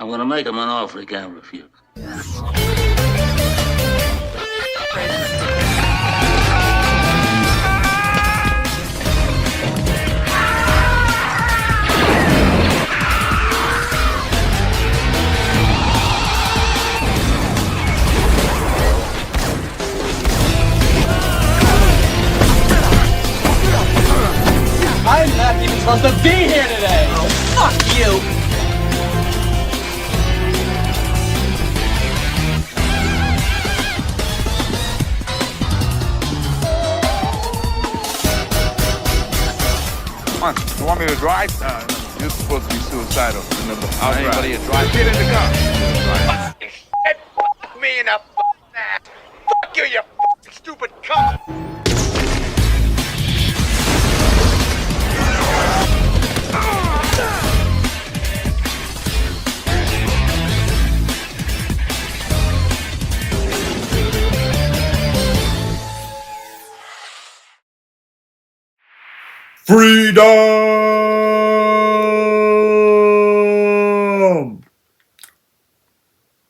I'm gonna make him an offer he can't refuse. I'm not even supposed to be here today! Oh, fuck you! Come on, you want me to drive? You're supposed to be suicidal. Remember, I'll Anybody drive. a drive? Get in the car. Fuck me in the ass. Fuck you, you fucking stupid cunt. Freedom!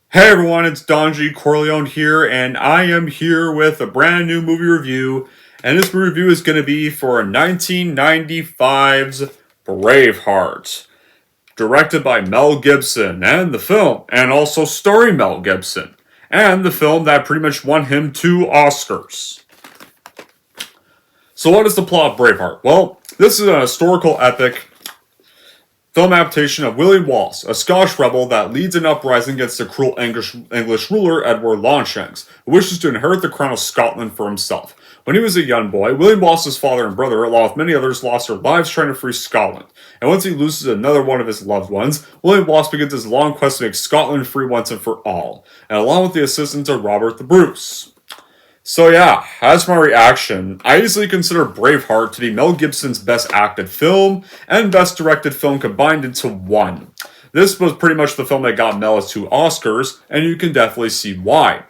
Hey everyone, it's Don G. Corleone here, and I am here with a brand new movie review, and this movie review is going to be for 1995's Braveheart, directed by Mel Gibson, and the film, and also starring Mel Gibson, and the film that pretty much won him 2 Oscars. So what is the plot of Braveheart? Well, this is an historical epic film adaptation of William Wallace, a Scottish rebel that leads an uprising against the cruel English ruler Edward Longshanks, who wishes to inherit the crown of Scotland for himself. When he was a young boy, William Wallace's father and brother, along with many others, lost their lives trying to free Scotland. And once he loses another one of his loved ones, William Wallace begins his long quest to make Scotland free once and for all, and along with the assistance of Robert the Bruce. So yeah, as my reaction, I easily consider Braveheart to be Mel Gibson's best acted film and best directed film combined into one. This was pretty much the film that got Mel his 2 Oscars, and you can definitely see why.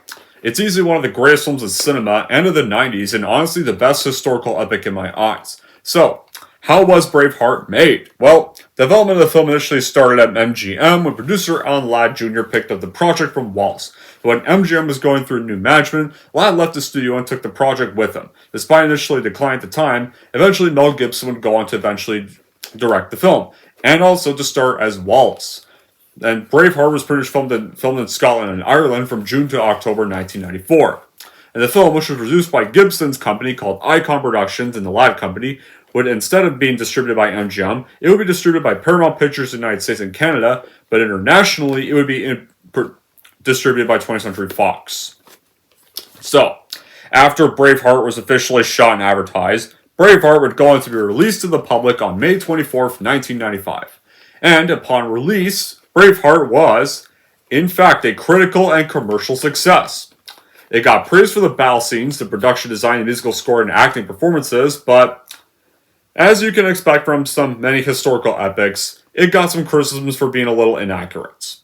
It's easily one of the greatest films in cinema and of the 90s, and honestly the best historical epic in my eyes. So, how was Braveheart made? Well, development of the film initially started at MGM when producer Alan Ladd Jr. picked up the project from Wallace. When MGM was going through new management, Ladd left the studio and took the project with him. Despite initially declining at the time, eventually Mel Gibson would go on to eventually direct the film, and also to star as Wallace. And Braveheart was pretty much filmed in Scotland and Ireland from June to October 1994. And the film, which was produced by Gibson's company called Icon Productions and the Ladd Company, would, instead of being distributed by MGM, it would be distributed by Paramount Pictures in the United States and Canada, but internationally it would be distributed by 20th Century Fox. So, after Braveheart was officially shot and advertised, Braveheart would go on to be released to the public on May 24th, 1995. And upon release, Braveheart was, in fact, a critical and commercial success. It got praise for the battle scenes, the production design, the musical score, and acting performances, but as you can expect from many historical epics, it got some criticisms for being a little inaccurate.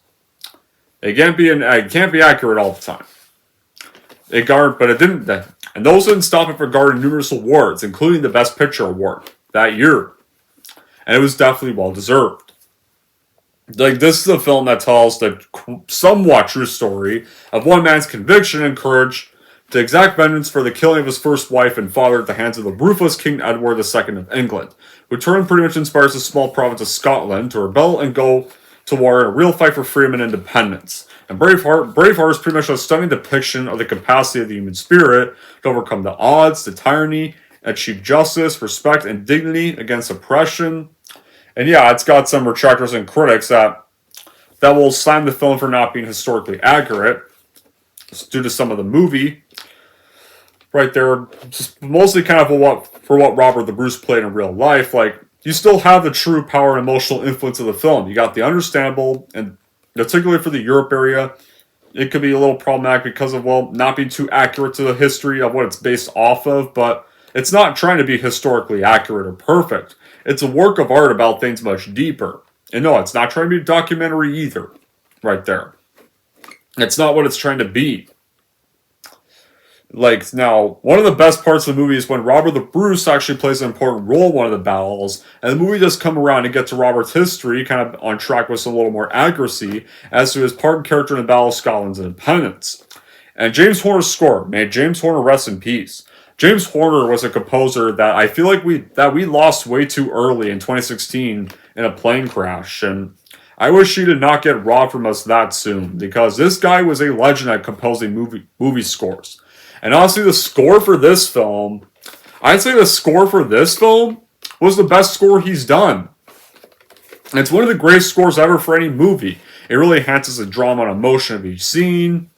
It can't be accurate all the time. But it didn't. And those didn't stop it from garnering numerous awards, including the Best Picture award that year, and it was definitely well deserved. This is a film that tells the somewhat true story of one man's conviction and courage to exact vengeance for the killing of his first wife and father at the hands of the ruthless King Edward II of England, who in turn pretty much inspires the small province of Scotland to rebel and go to war in a real fight for freedom and independence. And Braveheart is pretty much a stunning depiction of the capacity of the human spirit to overcome the odds, the tyranny, achieve justice, respect, and dignity against oppression. And yeah, it's got some retractors and critics that will slam the film for not being historically accurate due to some of the movie. Right there, just mostly kind of for what Robert the Bruce played in real life. Like, you still have the true power and emotional influence of the film. You got the understandable, and particularly for the Europe area, it could be a little problematic because of, well, not being too accurate to the history of what it's based off of, but it's not trying to be historically accurate or perfect. It's a work of art about things much deeper. And no, it's not trying to be a documentary either. Right there. It's not what it's trying to be. Like, now, one of the best parts of the movie is when Robert the Bruce actually plays an important role in one of the battles, and the movie does come around and get to Robert's history, kind of on track with some little more accuracy, as to his part and character in the Battle of Scotland's independence. And James Horner's score, may James Horner rest in peace. James Horner was a composer that I feel like we lost way too early in 2016 in a plane crash, and I wish he did not get robbed from us that soon, because this guy was a legend at composing movie scores. And honestly, the score for this film, I'd say the score for this film was the best score he's done. And it's one of the greatest scores ever for any movie. It really enhances the drama and emotion of each scene.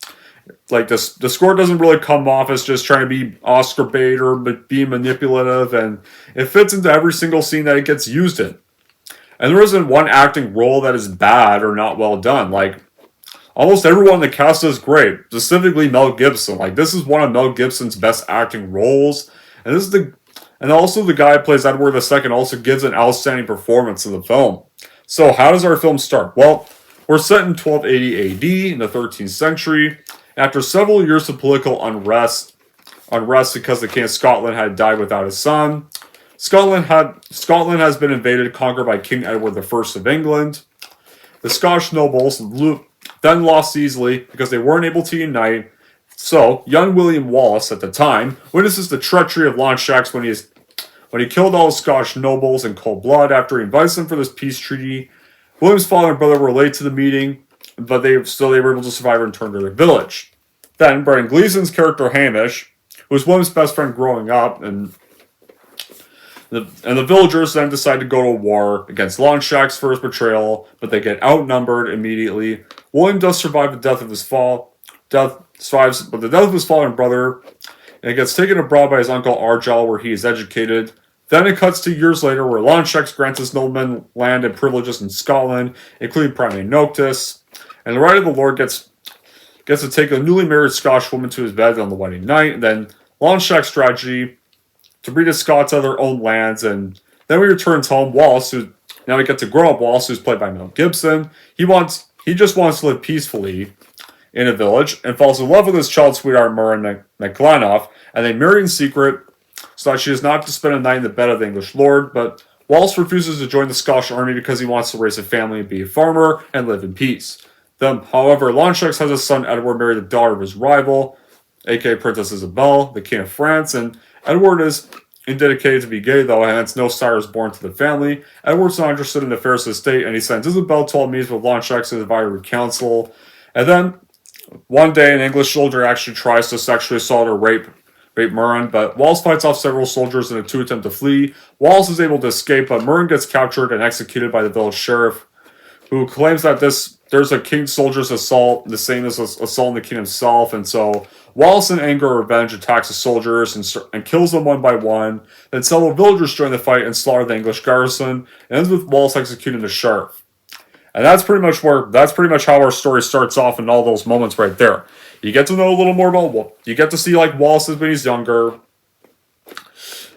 Like, the score doesn't really come off as just trying to be Oscar bait or being manipulative, and it fits into every single scene that it gets used in. And there isn't one acting role that is bad or not well done. Like, almost everyone in the cast is great, specifically Mel Gibson. Like, this is one of Mel Gibson's best acting roles, and also the guy who plays Edward II also gives an outstanding performance in the film. So, how does our film start? Well, we're set in 1280 AD in the 13th century. After several years of political unrest because the King of Scotland had died without his son, Scotland has been invaded and conquered by King Edward I of England. The Scottish nobles then lost easily because they weren't able to unite. So, young William Wallace at the time witnesses the treachery of Longshanks when he killed all the Scottish nobles in cold blood after he invites them for this peace treaty. William's father and brother were late to the meeting, but they were able to survive and return to their village. Then, Brendan Gleeson's character Hamish, who was William's best friend growing up, and the villagers then decide to go to war against Longshanks for his betrayal, but they get outnumbered immediately. William does survive the death of his father and brother, and gets taken abroad by his uncle Argyll, where he is educated. Then it cuts to years later, where Longshanks grants his noblemen land and privileges in Scotland, including Primate Noctis, and the Right of the Lord gets to take a newly married Scottish woman to his bed on the wedding night, and then Longshanks' tragedy to bring the Scots to their own lands, and then we returns home. Wallace, now we get to grow up Wallace, who's played by Mel Gibson. He just wants to live peacefully in a village and falls in love with his child sweetheart Murray MacLennoff, and they marry in secret so that she is not to spend a night in the bed of the English lord. But Wallace refuses to join the Scottish army because he wants to raise a family and be a farmer and live in peace. Then, however, Longshanks has his son Edward marry the daughter of his rival, aka Princess Isabel, the King of France, and Edward is indicated to be gay, though, and hence no sire is born to the family. Edward's not interested in the affairs of the state, and he sends Isabel to all meetings with Longshanks and advisory council. And then, one day, an English soldier actually tries to sexually assault or rape Murren, but Wallace fights off several soldiers in a two attempt to flee. Wallace is able to escape, but Murren gets captured and executed by the village sheriff, who claims that there's a king soldier's assault, the same as assaulting the king himself, and so Wallace, in anger or revenge, attacks the soldiers and kills them one by one. Then several villagers join the fight and slaughter the English garrison, and ends with Wallace executing the sheriff. And that's pretty much how our story starts off in all those moments right there. You get to know a little more about, you get to see like Wallace when he's younger,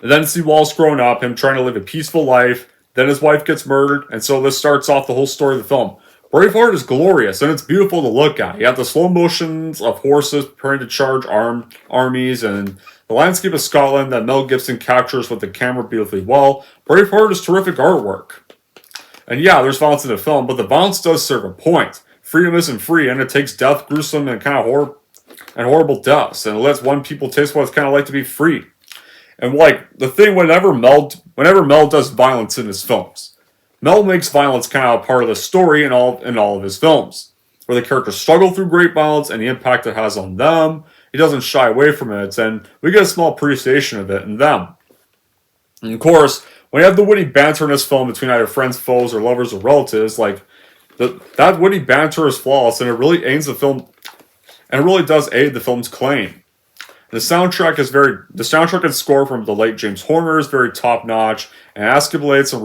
and then see Wallace growing up, him trying to live a peaceful life. Then his wife gets murdered, and so this starts off the whole story of the film. Braveheart is glorious, and it's beautiful to look at. You have the slow motions of horses preparing to charge armies, and the landscape of Scotland that Mel Gibson captures with the camera beautifully well. Braveheart is terrific artwork. And yeah, there's violence in the film, but the violence does serve a point. Freedom isn't free, and it takes death, gruesome and kind of horrible deaths, and it lets one people taste what it's kind of like to be free. And like the thing, whenever Mel does violence in his films, Mel makes violence kind of a part of the story in all of his films, where the characters struggle through great violence and the impact it has on them. He doesn't shy away from it, and we get a small appreciation of it in them. And of course, when you have the witty banter in this film between either friends, foes, or lovers or relatives, like that witty banter is flawless, and it really aids the film, and it really does aid the film's claim. The soundtrack and score from the late James Horner is very top notch, and escalates and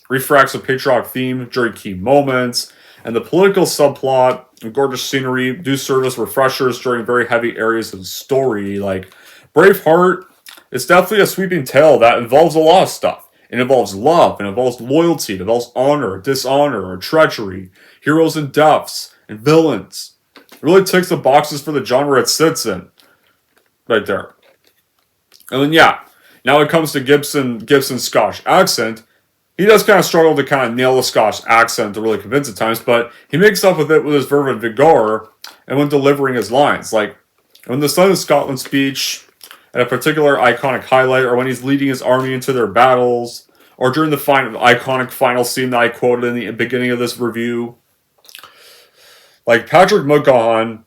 refracts a patriotic theme during key moments, and the political subplot and gorgeous scenery do serve as refreshers during very heavy areas of the story. Like Braveheart is definitely a sweeping tale that involves a lot of stuff. It involves love, it involves loyalty, it involves honor, dishonor, or treachery, heroes and deaths, and villains. It really ticks the boxes for the genre it sits in. right there. And then yeah, now it comes to Gibson's Scotch accent. He does kind of struggle to kind of nail the Scotch accent to really convince at times, but he makes up with it with his verve and vigor and when delivering his lines. Like when the Son of Scotland speech at a particular iconic highlight, or when he's leading his army into their battles, or during the iconic final scene that I quoted in the beginning of this review. Like Patrick McGowan,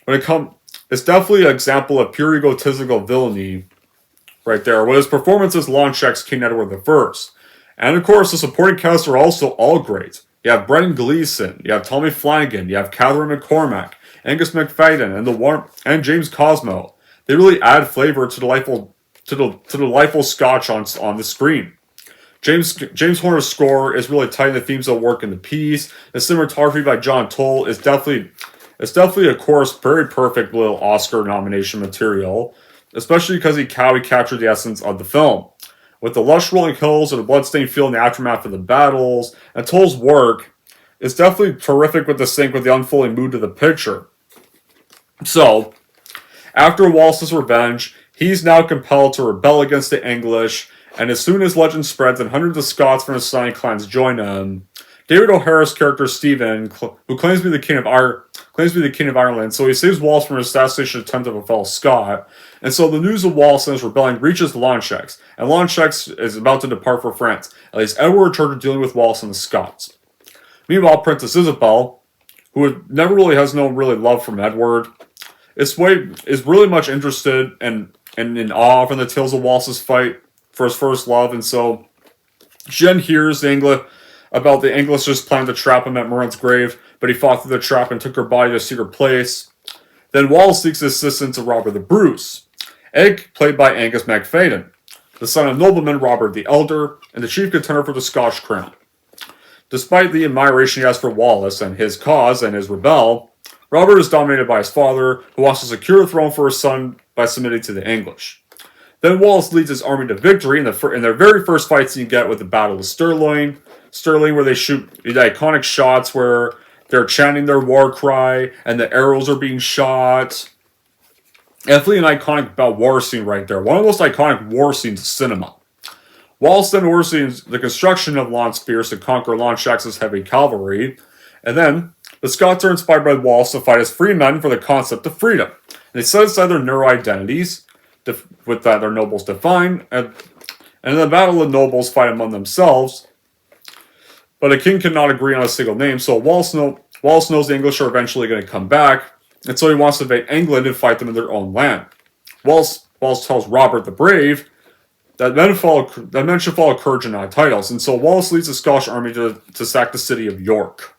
it's definitely an example of pure egotistical villainy right there, with his performance as Longshaq's King Edward I. And of course, the supporting cast are also all great. You have Brendan Gleeson, you have Tommy Flanagan, you have Catherine McCormack, Angus McFadden, and James Cosmo. They really add flavor to the delightful Scotch on the screen. James Horner's score is really tight, and the themes that work in the piece. The cinematography by John Toll is definitely, of course, very perfect little Oscar nomination material, especially because he captured the essence of the film. With the lush rolling hills and the bloodstained field in the aftermath of the battles, and Toll's work is definitely terrific with the sync with the unfolding mood of the picture. So, after Wallace's revenge, he's now compelled to rebel against the English, and as soon as legend spreads and hundreds of Scots from his surrounding clans join him, David O'Hara's character Stephen, who claims to be the king of Ireland, so he saves Wallace from an assassination attempt of a fellow Scot. And so the news of Wallace and his rebellion reaches Longshaq's, and Longshaq's is about to depart for France. At least Edward in charge of dealing with Wallace and the Scots. Meanwhile, Princess Isabel, who never really has no really love from Edward, is really much interested and in awe from the tales of Wallace's fight for his first love, and so she then hears about the English's plan to trap him at Moran's grave, but he fought through the trap and took her body to a secret place. Then Wallace seeks the assistance of Robert the Bruce, played by Angus MacFadyen, the son of nobleman Robert the Elder, and the chief contender for the Scotch crown. Despite the admiration he has for Wallace and his cause and his rebel, Robert is dominated by his father, who wants to secure the throne for his son by submitting to the English. Then Wallace leads his army to victory in their very first fight scene get with the Battle of Stirling, where they shoot the iconic shots where they're chanting their war cry and the arrows are being shot. Definitely an iconic war scene right there. One of the most iconic war scenes in cinema. Wallace then oversees the construction of lawn spears to conquer Longshaq's heavy cavalry, and then the Scots are inspired by Wallace to fight as free men for the concept of freedom. And they set aside their narrow identities, with that their nobles define, and in the battle the nobles fight among themselves, but a king cannot agree on a single name, so Wallace knows the English are eventually going to come back, and so he wants to invade England and fight them in their own land. Wallace tells Robert the Brave that men should follow courage and not titles, and so Wallace leads the Scottish army to sack the city of York.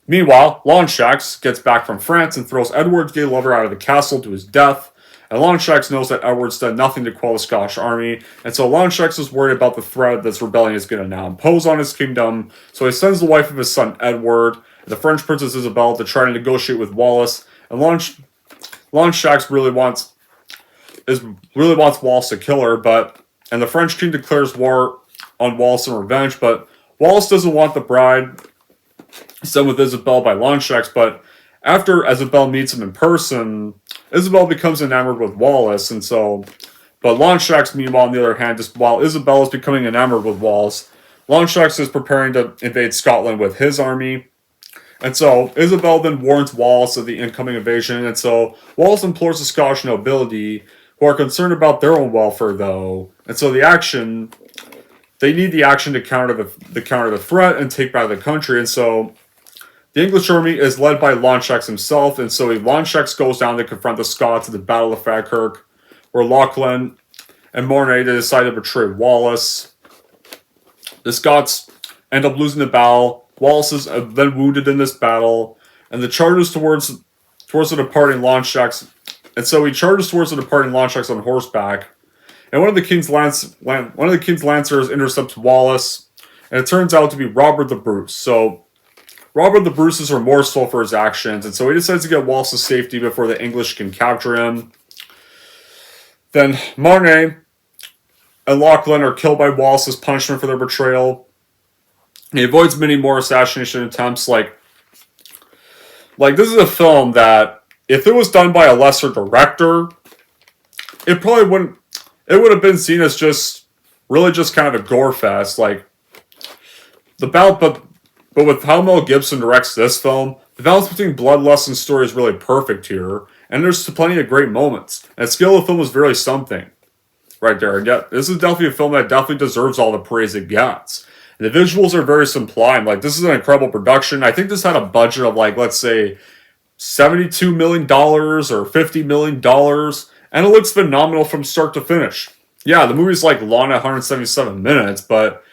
Meanwhile, Longshaq gets back from France and throws Edward's gay lover out of the castle to his death, and Longshaq knows that Edward's done nothing to quell the Scottish army, and so Longshaq is worried about the threat this rebellion is going to now impose on his kingdom, so he sends the wife of his son Edward, the French Princess Isabel, to try to negotiate with Wallace, and Longshaq really wants Wallace to kill her, and the French king declares war on Wallace in revenge, but Wallace doesn't want the bride sent with Isabel by Longshaq, but after Isabel meets him in person, Isabel becomes enamored with Wallace, but Longshaq, meanwhile, on the other hand, just while Isabel is becoming enamored with Wallace, Longshaq is preparing to invade Scotland with his army, and so Isabel then warns Wallace of the incoming invasion, and so Wallace implores the Scottish nobility, who are concerned about their own welfare, though, and so they need the action to counter the threat and take back the country, and so the English army is led by Longshaq himself, and so Longshaq goes down to confront the Scots at the Battle of Falkirk, where Lachlan and Mornay decide to betray Wallace. The Scots end up losing the battle. Wallace is then wounded in this battle, and the charges towards the departing Longshaq, and so he charges towards the departing Longshaq on horseback, and one of the king's lancers intercepts Wallace, and it turns out to be Robert the Bruce. So Robert the Bruce is remorseful for his actions, and so he decides to get Wallace's safety before the English can capture him. Then Mornay and Lachlan are killed by Wallace's punishment for their betrayal. He avoids many more assassination attempts. Like this is a film that, if it was done by a lesser director, it probably wouldn't. It would have been seen as just really just kind of a gore fest, like the balance. But with how Mel Gibson directs this film, the balance between bloodlust and story is really perfect here, and there's plenty of great moments. And the skill of the film is really something, right there. And yeah, this is definitely a film that definitely deserves all the praise it gets. And the visuals are very sublime. Like, this is an incredible production. I think this had a budget of, like, let's say $72 million or $50 million, and it looks phenomenal from start to finish. Yeah, the movie's like long at 177 minutes, but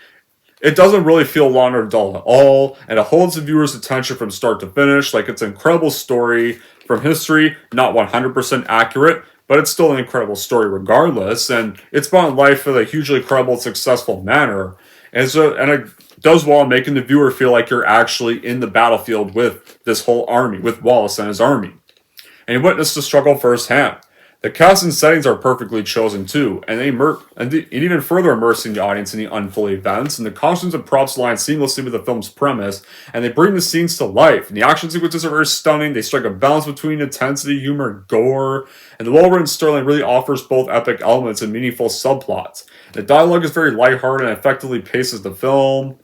it doesn't really feel long or dull at all, and it holds the viewer's attention from start to finish. Like, it's an incredible story from history, not 100% accurate, but it's still an incredible story regardless, and it's brought to life in a hugely credible, successful manner. And it does well in making the viewer feel like you're actually in the battlefield with this whole army, with Wallace and his army. And you witness the struggle firsthand. The cast and settings are perfectly chosen too, and even further immersing the audience in the unfolding events, and the costumes and props align seamlessly with the film's premise, and they bring the scenes to life. And the action sequences are very stunning. They strike a balance between intensity, humor, and gore, and the well-written storyline really offers both epic elements and meaningful subplots. The dialogue is very lighthearted and effectively paces the film.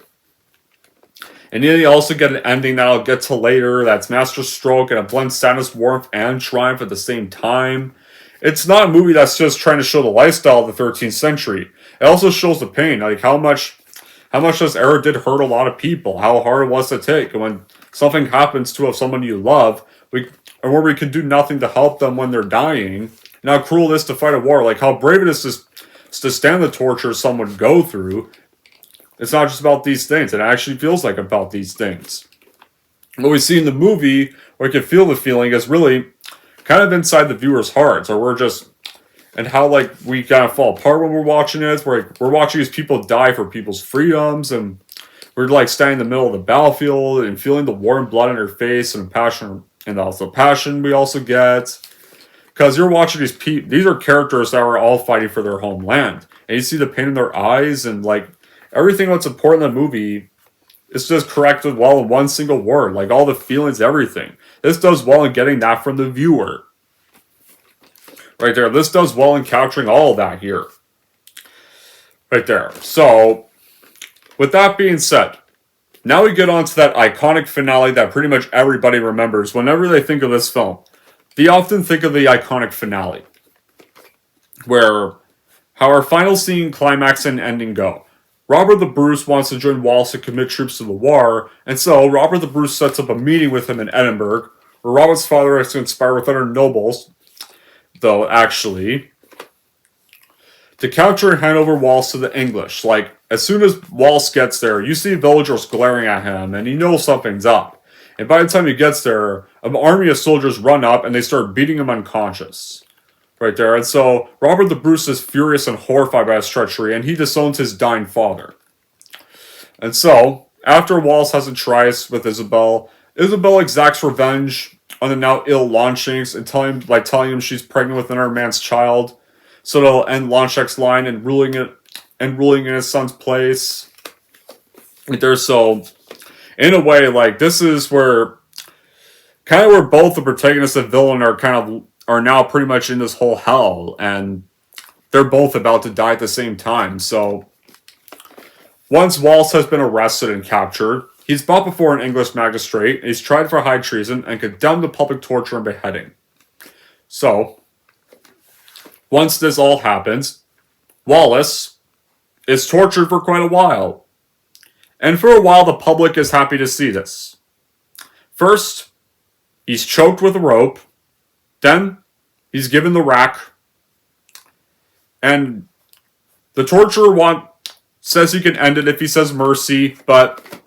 And then you also get an ending that I'll get to later that's masterstroke, and it blends sadness, warmth, and triumph at the same time. It's not a movie that's just trying to show the lifestyle of the 13th century. It also shows the pain, like how much this era did hurt a lot of people, how hard it was to take, and when something happens to someone you love, where we can do nothing to help them when they're dying, and how cruel it is to fight a war, like how brave it is to stand the torture someone would go through. It's not just about these things, it actually feels like about these things. What we see in the movie, where you can feel the feeling, is really kind of inside the viewer's hearts, and how like we kind of fall apart when we're watching it. We're watching these people die for people's freedoms, and we're like standing in the middle of the battlefield and feeling the warm blood on your face and passion, and also passion we also get. Because you're watching these are characters that are all fighting for their homeland, and you see the pain in their eyes, and like everything that's important in the movie is just corrected well in one single word, like all the feelings, everything. This does well in getting that from the viewer. Right there. This does well in capturing all of that here. Right there. So, with that being said, now we get on to that iconic finale that pretty much everybody remembers whenever they think of this film. They often think of the iconic finale, where how our final scene, climax, and ending go. Robert the Bruce wants to join Wallace to commit troops to the war, and so Robert the Bruce sets up a meeting with him in Edinburgh, where Robert's father has to conspire with other nobles, though actually, to capture and hand over Wallace to the English. Like, as soon as Wallace gets there, you see villagers glaring at him, and you know something's up. And by the time he gets there, an army of soldiers run up, and they start beating him unconscious. Right there. And so Robert the Bruce is furious and horrified by his treachery, and he disowns his dying father. And so, after Wallace has a tryst with Isabel exacts revenge on the now ill Longshanks and telling him she's pregnant with another man's child, so they'll end Longshak's line and ruling in his son's place. Right there. So, in a way, like, this is where both the protagonist and villain are now pretty much in this whole hell, and they're both about to die at the same time. So, once Wallace has been arrested and captured, he's brought before an English magistrate, and he's tried for high treason and condemned to public torture and beheading. So, once this all happens, Wallace is tortured for quite a while. And for a while, the public is happy to see this. First, he's choked with a rope. Then, he's given the rack, and the torturer says he can end it if he says mercy, but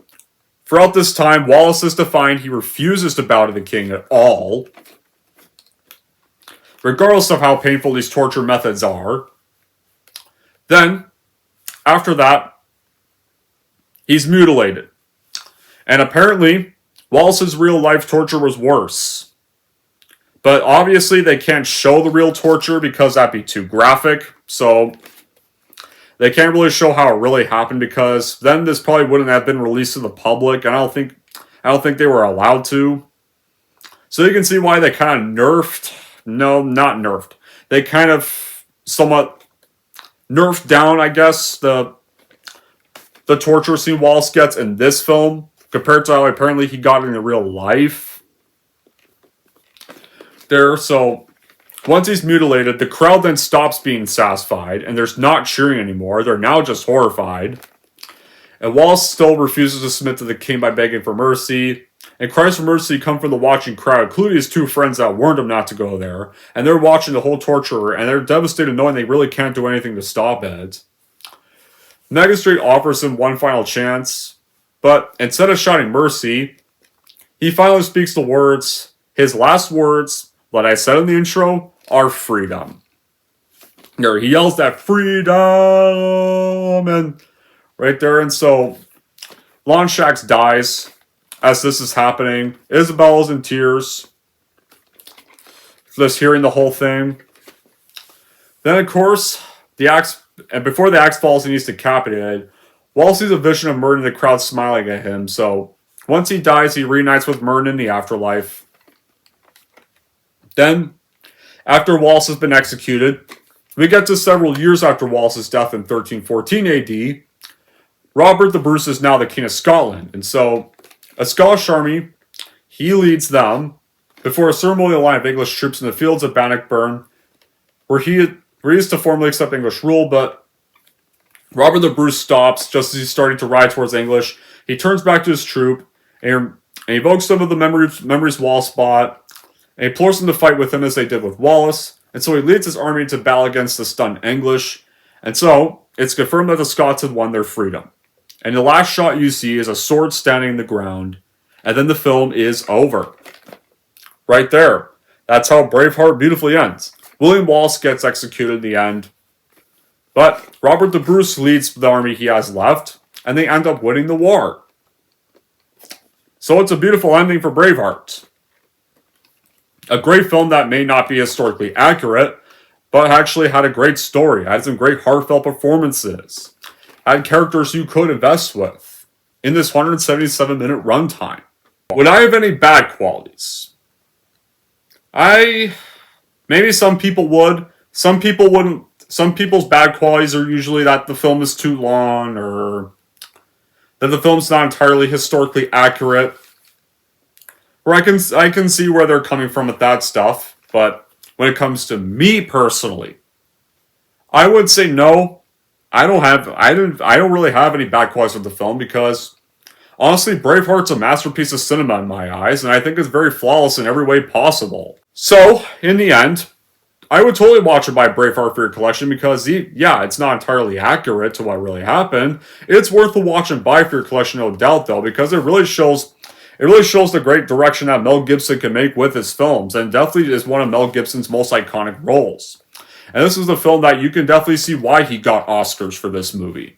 throughout this time, Wallace is defiant. He refuses to bow to the king at all, regardless of how painful these torture methods are. Then, after that, he's mutilated. And apparently, Wallace's real-life torture was worse. But obviously they can't show the real torture because that'd be too graphic. So they can't really show how it really happened, because then this probably wouldn't have been released to the public. And I don't think they were allowed to. So you can see why they kind of nerfed. No, not nerfed. They kind of somewhat nerfed down, I guess, the torture scene Wallace gets in this film compared to how apparently he got in real life. So once he's mutilated, the crowd then stops being satisfied, and there's not cheering anymore. They're now just horrified. And Wallace still refuses to submit to the king by begging for mercy. And cries for mercy come from the watching crowd, including his two friends that warned him not to go there. And they're watching the whole torture, and they're devastated knowing they really can't do anything to stop it. The magistrate offers him one final chance, but instead of shouting mercy, he finally speaks the words, his last words, that I said in the intro, are freedom. There, he yells that freedom, and right there, and so Lonshax dies as this is happening. Isabel's in tears, just hearing the whole thing. Then, of course, before the axe falls and he's decapitated, Wallace sees a vision of Murden and the crowd smiling at him. So once he dies, he reunites with Murden in the afterlife. Then, after Wallace has been executed, we get to several years after Wallace's death in 1314 AD. Robert the Bruce is now the King of Scotland, and so a Scottish army, he leads them before a ceremonial line of English troops in the fields of Bannockburn, where he is to formally accept English rule, but Robert the Bruce stops just as he's starting to ride towards English. He turns back to his troop and evokes some of the memories Wallace bought, and implores them to fight with him as they did with Wallace. And so he leads his army to battle against the stunned English. And so it's confirmed that the Scots had won their freedom. And the last shot you see is a sword standing in the ground, and then the film is over. Right there. That's how Braveheart beautifully ends. William Wallace gets executed in the end, but Robert the Bruce leads the army he has left, and they end up winning the war. So it's a beautiful ending for Braveheart. A great film that may not be historically accurate, but actually had a great story, had some great heartfelt performances, had characters you could invest with in this 177-minute runtime. Would I have any bad qualities? Maybe some people would. Some people wouldn't. Some people's bad qualities are usually that the film is too long, or that the film's not entirely historically accurate. Or I can see where they're coming from with that stuff, but when it comes to me personally, I would say no. I don't really have any bad qualities with the film because honestly, Braveheart's a masterpiece of cinema in my eyes, and I think it's very flawless in every way possible. So, in the end, I would totally watch it by Braveheart for your collection because, it's not entirely accurate to what really happened. It's worth the watch and buy for your collection, no doubt, though, because it really shows the great direction that Mel Gibson can make with his films, and definitely is one of Mel Gibson's most iconic roles. And this is a film that you can definitely see why he got Oscars for this movie.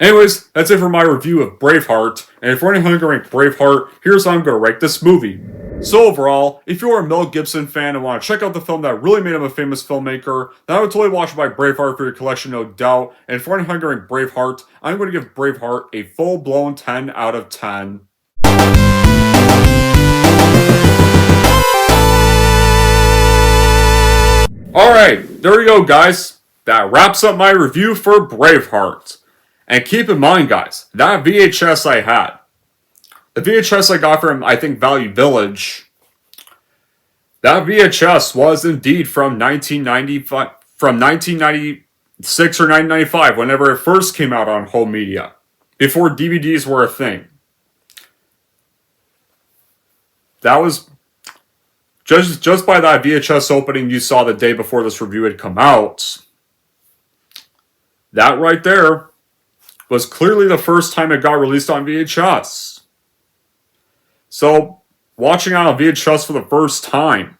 Anyways, that's it for my review of Braveheart, and if you're anything to rank Braveheart, here's how I'm going to rank this movie. So overall, if you're a Mel Gibson fan and want to check out the film that really made him a famous filmmaker, then I would totally watch it by Braveheart for your collection, no doubt. And if you're anything to rank Braveheart, I'm going to give Braveheart a full-blown 10 out of 10. Alright, there we go, guys. That wraps up my review for Braveheart. And keep in mind, guys, that VHS I had, the VHS I got from, I think, Value Village, that VHS was indeed from 1995, from 1996 or 1995, whenever it first came out on home media, before DVDs were a thing. That was just by that VHS opening you saw the day before this review had come out. That right there was clearly the first time it got released on VHS. So, watching it on VHS for the first time,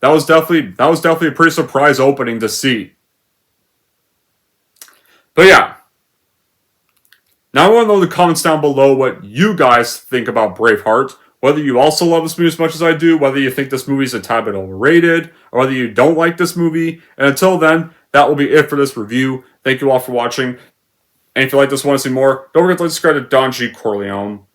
that was definitely a pretty surprise opening to see. But yeah, now I want to know in the comments down below what you guys think about Braveheart. Whether you also love this movie as much as I do, whether you think this movie is a tad bit overrated, or whether you don't like this movie. And until then, that will be it for this review. Thank you all for watching. And if you like this and want to see more, don't forget to subscribe to Don G. Corleone.